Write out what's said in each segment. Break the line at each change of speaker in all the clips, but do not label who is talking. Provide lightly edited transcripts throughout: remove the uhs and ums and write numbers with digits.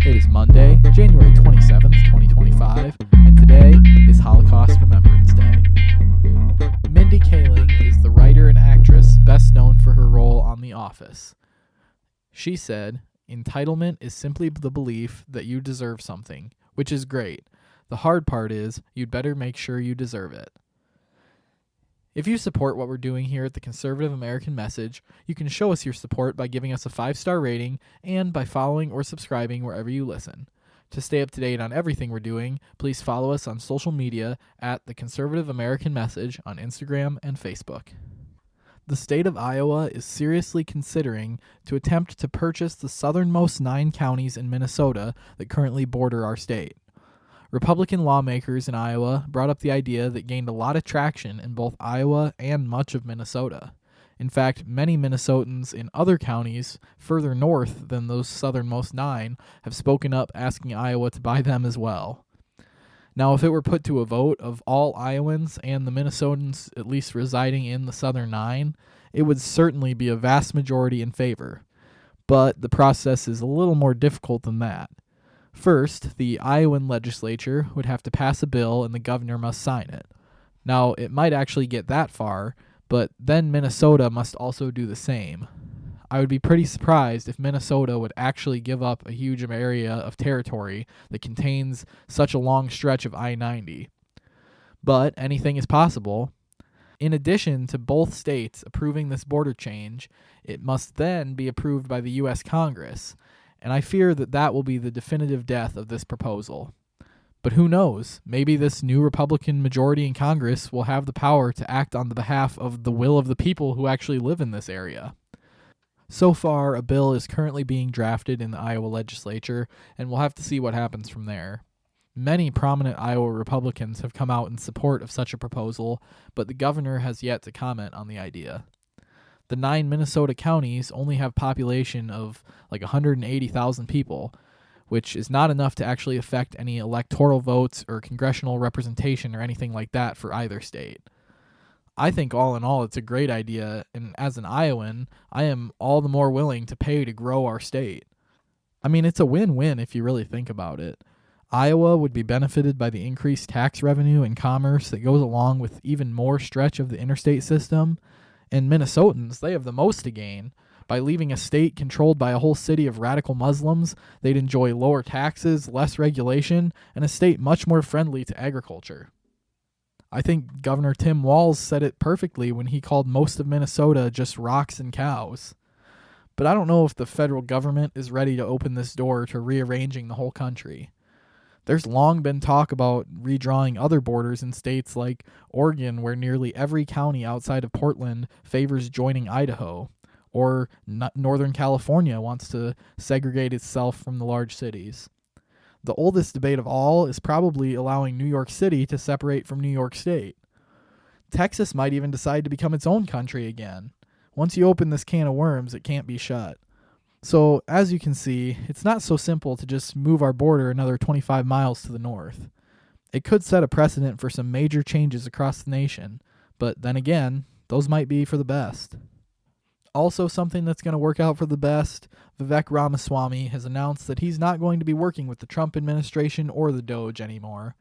It is Monday, January 27th, 2025, and today is Holocaust Remembrance Day. Mindy Kaling is the writer and actress best known for her role on The Office. She said, "Entitlement is simply the belief that you deserve something, which is great. The hard part is, you'd better make sure you deserve it." If you support what we're doing here at the Conservative American Message, you can show us your support by giving us a 5-star rating and by following or subscribing wherever you listen. To stay up to date on everything we're doing, please follow us on social media at the Conservative American Message on Instagram and Facebook. The state of Iowa is seriously considering to attempt to purchase the southernmost 9 counties in Minnesota that currently border our state. Republican lawmakers in Iowa brought up the idea that gained a lot of traction in both Iowa and much of Minnesota. In fact, many Minnesotans in other counties further north than those southernmost 9 have spoken up asking Iowa to buy them as well. Now, if it were put to a vote of all Iowans and the Minnesotans at least residing in the southern 9, it would certainly be a vast majority in favor. But the process is a little more difficult than that. First, the Iowan legislature would have to pass a bill and the governor must sign it. Now, it might actually get that far, but then Minnesota must also do the same. I would be pretty surprised if Minnesota would actually give up a huge area of territory that contains such a long stretch of I-90. But anything is possible. In addition to both states approving this border change, it must then be approved by the U.S. Congress, and I fear that that will be the definitive death of this proposal. But who knows? Maybe this new Republican majority in Congress will have the power to act on the behalf of the will of the people who actually live in this area. So far, a bill is currently being drafted in the Iowa legislature, and we'll have to see what happens from there. Many prominent Iowa Republicans have come out in support of such a proposal, but the governor has yet to comment on the idea. The 9 Minnesota counties only have population of like 180,000 people, which is not enough to actually affect any electoral votes or congressional representation or anything like that for either state. I think all in all it's a great idea, and as an Iowan, I am all the more willing to pay to grow our state. I mean, it's a win-win if you really think about it. Iowa would be benefited by the increased tax revenue and commerce that goes along with even more stretch of the interstate system. And Minnesotans, they have the most to gain. By leaving a state controlled by a whole city of radical Muslims, they'd enjoy lower taxes, less regulation, and a state much more friendly to agriculture. I think Governor Tim Walz said it perfectly when he called most of Minnesota just rocks and cows. But I don't know if the federal government is ready to open this door to rearranging the whole country. There's long been talk about redrawing other borders in states like Oregon, where nearly every county outside of Portland favors joining Idaho, or Northern California wants to segregate itself from the large cities. The oldest debate of all is probably allowing New York City to separate from New York State. Texas might even decide to become its own country again. Once you open this can of worms, it can't be shut. So, as you can see, it's not so simple to just move our border another 25 miles to the north. It could set a precedent for some major changes across the nation, but then again, those might be for the best. Also, something that's going to work out for the best, Vivek Ramaswamy has announced that he's not going to be working with the Trump administration or the Doge anymore.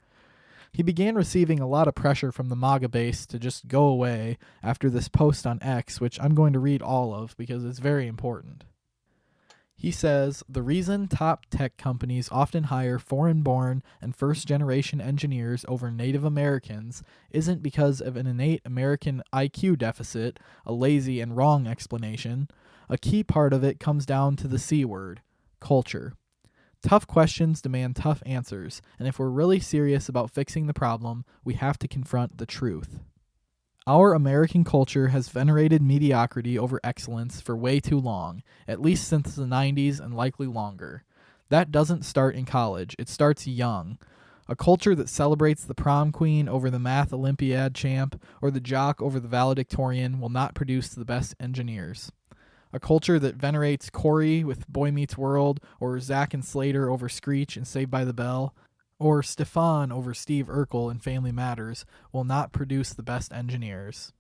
He began receiving a lot of pressure from the MAGA base to just go away after this post on X, which I'm going to read all of because it's very important. He says, "The reason top tech companies often hire foreign-born and first-generation engineers over Native Americans isn't because of an innate American IQ deficit, a lazy and wrong explanation. A key part of it comes down to the C word, culture. Tough questions demand tough answers, and if we're really serious about fixing the problem, we have to confront the truth. Our American culture has venerated mediocrity over excellence for way too long, at least since the 90s and likely longer. That doesn't start in college, it starts young. A culture that celebrates the prom queen over the math Olympiad champ or the jock over the valedictorian will not produce the best engineers. A culture that venerates Corey with Boy Meets World or Zach and Slater over Screech and Saved by the Bell or Stefan over Steve Urkel in Family Matters will not produce the best engineers.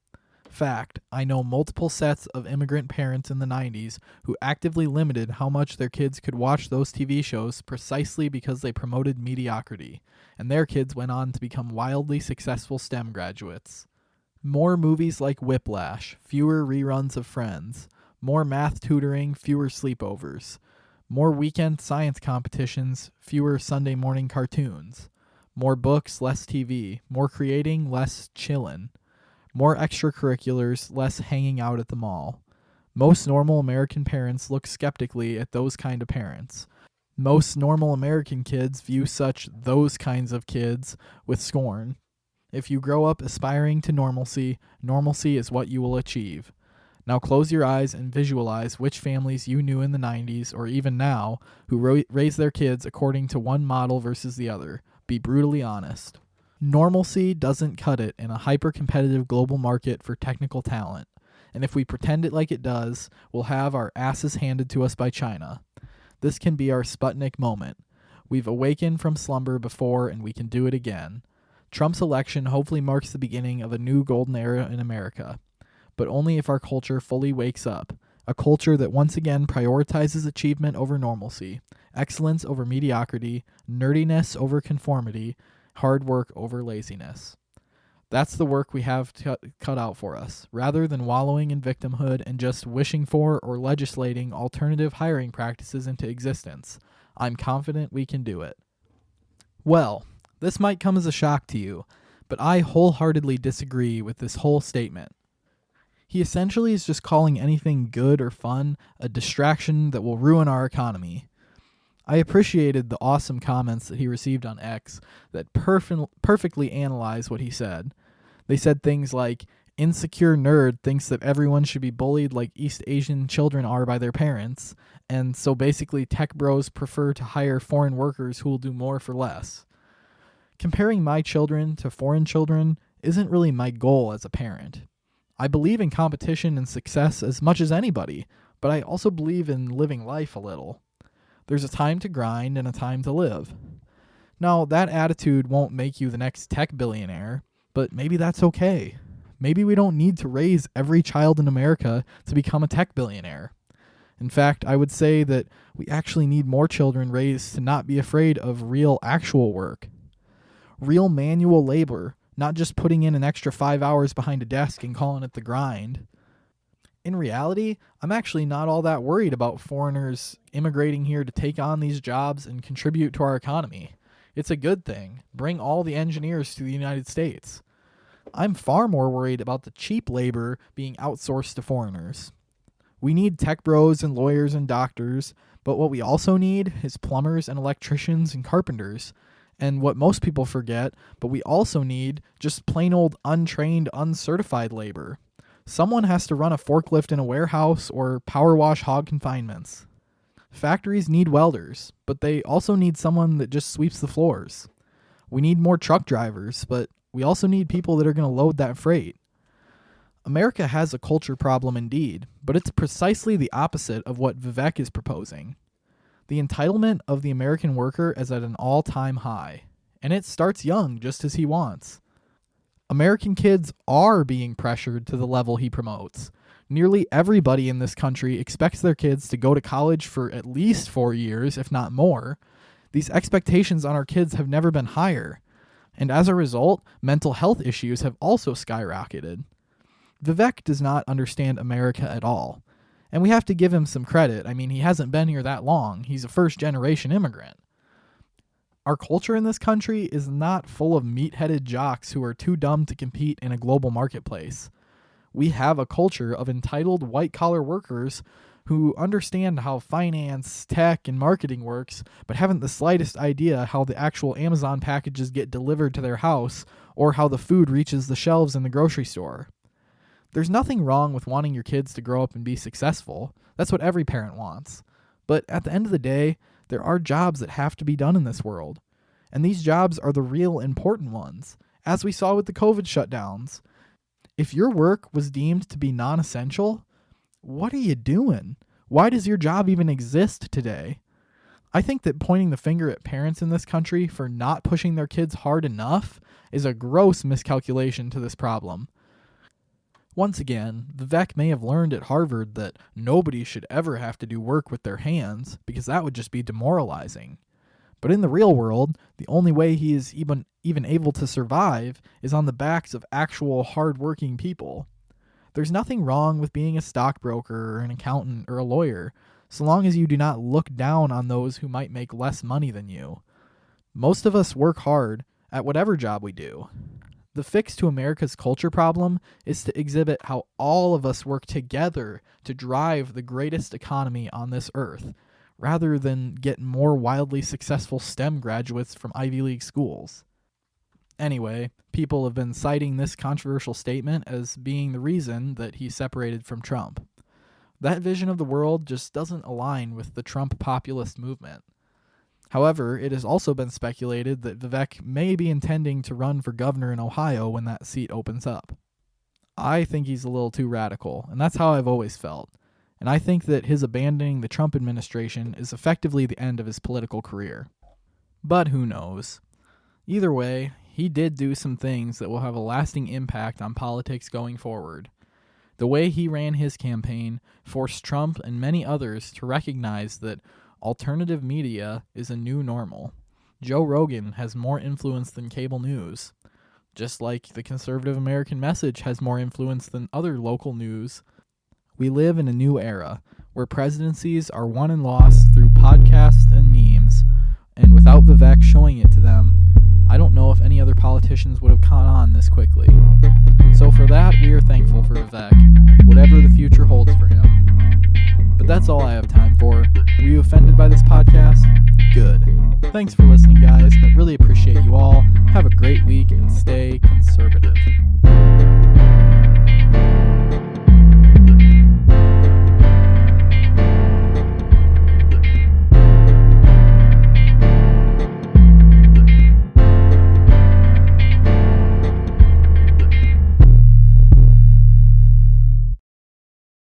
Fact, I know multiple sets of immigrant parents in the 90s who actively limited how much their kids could watch those TV shows precisely because they promoted mediocrity, and their kids went on to become wildly successful STEM graduates. More movies like Whiplash, fewer reruns of Friends, more math tutoring, fewer sleepovers, more weekend science competitions, fewer Sunday morning cartoons, more books, less TV, more creating, less chillin', more extracurriculars, less hanging out at the mall. Most normal American parents look skeptically at those kind of parents. Most normal American kids view those kinds of kids with scorn. If you grow up aspiring to normalcy, normalcy is what you will achieve. Now close your eyes and visualize which families you knew in the 90s or even now who raise their kids according to one model versus the other. Be brutally honest. Normalcy doesn't cut it in a hyper-competitive global market for technical talent, and if we pretend it like it does, we'll have our asses handed to us by China. This can be our Sputnik moment. We've awakened from slumber before, and we can do it again. Trump's election hopefully marks the beginning of a new golden era in America, but only if our culture fully wakes up, a culture that once again prioritizes achievement over normalcy, excellence over mediocrity, nerdiness over conformity, hard work over laziness. That's the work we have cut out for us, rather than wallowing in victimhood and just wishing for or legislating alternative hiring practices into existence. I'm confident we can do it. Well, this might come as a shock to you, but I wholeheartedly disagree with this whole statement. He essentially is just calling anything good or fun a distraction that will ruin our economy. I appreciated the awesome comments that he received on X that perfectly analyze what he said. They said things like, insecure nerd thinks that everyone should be bullied like East Asian children are by their parents, and so basically tech bros prefer to hire foreign workers who will do more for less. Comparing my children to foreign children isn't really my goal as a parent. I believe in competition and success as much as anybody, but I also believe in living life a little. There's a time to grind and a time to live. Now, that attitude won't make you the next tech billionaire, but maybe that's okay. Maybe we don't need to raise every child in America to become a tech billionaire. In fact, I would say that we actually need more children raised to not be afraid of real actual work. Real manual labor, not just putting in an extra 5 hours behind a desk and calling it the grind. In reality, I'm actually not all that worried about foreigners immigrating here to take on these jobs and contribute to our economy. It's a good thing. Bring all the engineers to the United States. I'm far more worried about the cheap labor being outsourced to foreigners. We need tech bros and lawyers and doctors, but what we also need is plumbers and electricians and carpenters. And what most people forget, but we also need just plain old untrained, uncertified labor. Someone has to run a forklift in a warehouse or power wash hog confinements. Factories need welders, but they also need someone that just sweeps the floors. We need more truck drivers, but we also need people that are going to load that freight. America has a culture problem indeed, but it's precisely the opposite of what Vivek is proposing. The entitlement of the American worker is at an all-time high, and it starts young just as he wants. American kids are being pressured to the level he promotes. Nearly everybody in this country expects their kids to go to college for at least 4 years, if not more. These expectations on our kids have never been higher, and as a result, mental health issues have also skyrocketed. Vivek does not understand America at all, and we have to give him some credit. I mean, he hasn't been here that long. He's a first-generation immigrant. Our culture in this country is not full of meat-headed jocks who are too dumb to compete in a global marketplace. We have a culture of entitled white-collar workers who understand how finance, tech, and marketing works, but haven't the slightest idea how the actual Amazon packages get delivered to their house or how the food reaches the shelves in the grocery store. There's nothing wrong with wanting your kids to grow up and be successful. That's what every parent wants. But at the end of the day, there are jobs that have to be done in this world. And these jobs are the real important ones, as we saw with the COVID shutdowns. If your work was deemed to be non-essential, what are you doing? Why does your job even exist today? I think that pointing the finger at parents in this country for not pushing their kids hard enough is a gross miscalculation to this problem. Once again, Vivek may have learned at Harvard that nobody should ever have to do work with their hands because that would just be demoralizing. But in the real world, the only way he is even able to survive is on the backs of actual hard-working people. There's nothing wrong with being a stockbroker or an accountant or a lawyer, so long as you do not look down on those who might make less money than you. Most of us work hard at whatever job we do. The fix to America's culture problem is to exhibit how all of us work together to drive the greatest economy on this earth, rather than get more wildly successful STEM graduates from Ivy League schools. Anyway, people have been citing this controversial statement as being the reason that he separated from Trump. That vision of the world just doesn't align with the Trump populist movement. However, it has also been speculated that Vivek may be intending to run for governor in Ohio when that seat opens up. I think he's a little too radical, and that's how I've always felt. And I think that his abandoning the Trump administration is effectively the end of his political career. But who knows? Either way, he did do some things that will have a lasting impact on politics going forward. The way he ran his campaign forced Trump and many others to recognize that alternative media is a new normal. Joe Rogan has more influence than cable news, just like the conservative American message has more influence than other local news. We live in a new era where presidencies are won and lost through podcasts and memes, and without Vivek showing it to them, I don't know if any other politicians would have caught on this quickly. So for that, we are thankful for Vivek, whatever the future holds for him. But that's all I have time for. Were you offended by this podcast? Good. Thanks for listening, guys. I really appreciate you all. Have a great week and stay